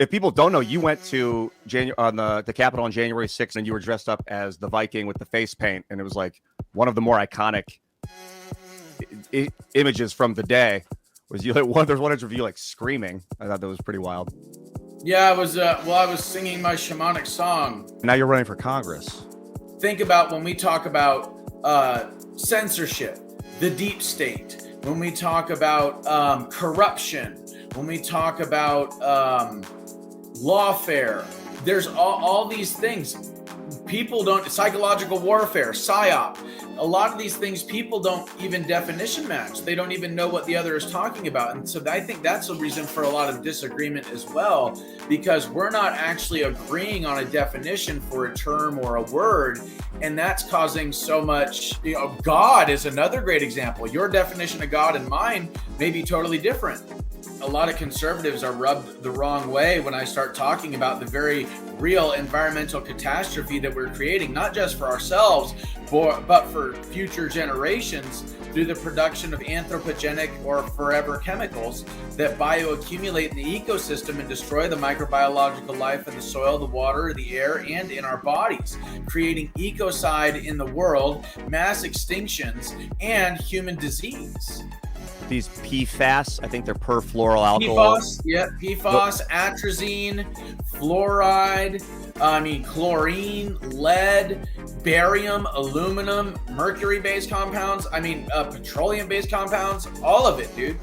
if people don't know, you went to on the Capitol on January 6th, and you were dressed up as the Viking with the face paint, and it was like one of the more iconic images from the day. Was you like there's one interview like screaming? I thought that was pretty wild. Yeah, I was singing my shamanic song. Now you're running for Congress. Think about when we talk about censorship, the deep state, when we talk about corruption, when we talk about lawfare, there's all these things. People don't, psychological warfare, psyop, a lot of these things people don't even definition match. They don't even know what the other is talking about. And so I think that's a reason for a lot of disagreement as well, because we're not actually agreeing on a definition for a term or a word. And that's causing so much, God is another great example. Your definition of God and mine may be totally different. A lot of conservatives are rubbed the wrong way when I start talking about the very real environmental catastrophe that we're creating, not just for ourselves, but for future generations through the production of anthropogenic or forever chemicals that bioaccumulate in the ecosystem and destroy the microbiological life in the soil, the water, the air, and in our bodies, creating ecocide in the world, mass extinctions, and human disease. These PFAS, I think they're perfluoral alcohol. PFAS, atrazine, fluoride, chlorine, lead, barium, aluminum, mercury-based compounds, petroleum-based compounds, all of it, dude.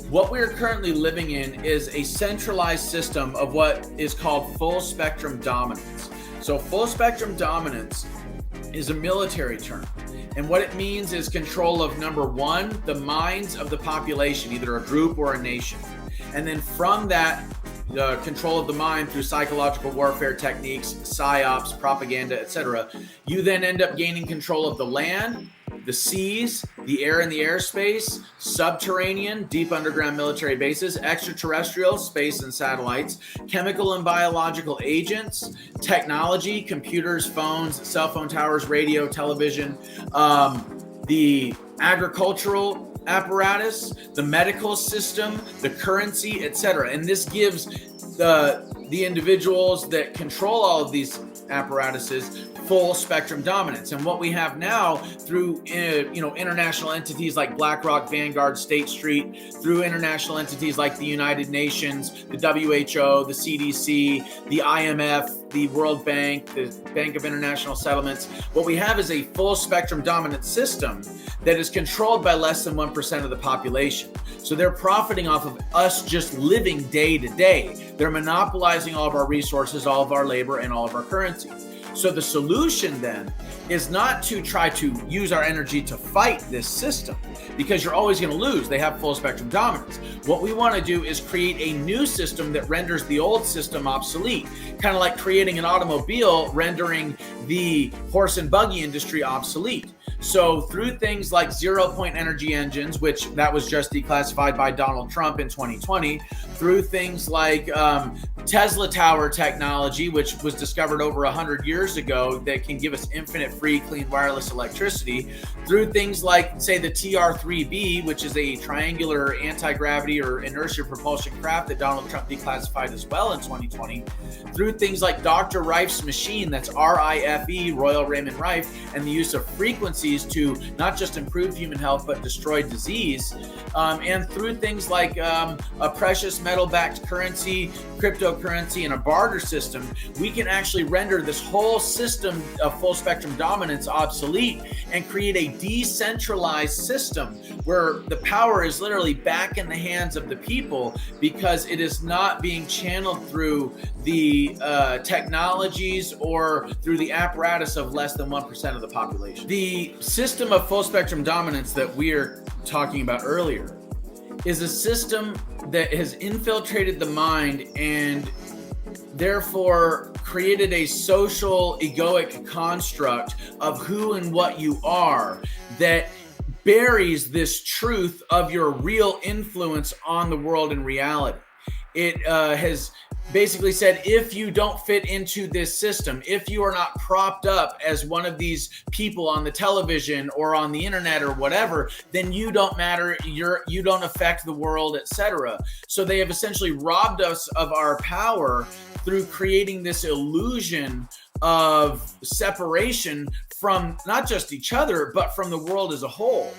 What we're currently living in is a centralized system of what is called full spectrum dominance. So full spectrum dominance is a military term. And what it means is control of, number one, the minds of the population, either a group or a nation. And then from that, the control of the mind through psychological warfare techniques, psyops, propaganda, etc., you then end up gaining control of the land, the seas, the air and the airspace, subterranean, deep underground military bases, extraterrestrial, space and satellites, chemical and biological agents, technology, computers, phones, cell phone towers, radio, television, the agricultural apparatus, the medical system, the currency, etc. And this gives the individuals that control all of these apparatuses full spectrum dominance. And what we have now through international entities like BlackRock, Vanguard, State Street, through international entities like the United Nations, the WHO, the CDC, the IMF, the World Bank, the Bank of International Settlements, what we have is a full spectrum dominant system that is controlled by less than 1% of the population. So they're profiting off of us just living day to day. They're monopolizing all of our resources, all of our labor, and all of our currency. So the solution then is not to try to use our energy to fight this system, because you're always going to lose. They have full spectrum dominance. What we want to do is create a new system that renders the old system obsolete, kind of like creating an automobile rendering the horse and buggy industry obsolete. So through things like 0-point energy engines, which that was just declassified by Donald Trump in 2020, through things like Tesla tower technology, which was discovered over 100 years ago, that can give us infinite free, clean wireless electricity, through things like, say, the TR-3B, which is a triangular anti-gravity or inertia propulsion craft that Donald Trump declassified as well in 2020, through things like Dr. Rife's machine, that's RIFE, Royal Raymond Rife, and the use of frequencies to not just improve human health, but destroy disease, and through things like a precious metal-backed currency, cryptocurrency, and a barter system, we can actually render this whole system of full spectrum dominance obsolete and create a decentralized system where the power is literally back in the hands of the people, because it is not being channeled through the technologies or through the apparatus of less than 1% of the population. The system of full spectrum dominance that we are talking about earlier is a system that has infiltrated the mind and therefore created a social egoic construct of who and what you are that buries this truth of your real influence on the world in reality. It has basically said, if you don't fit into this system, if you are not propped up as one of these people on the television or on the internet or whatever, then you don't matter, you don't affect the world, etc. So they have essentially robbed us of our power through creating this illusion of separation from not just each other, but from the world as a whole.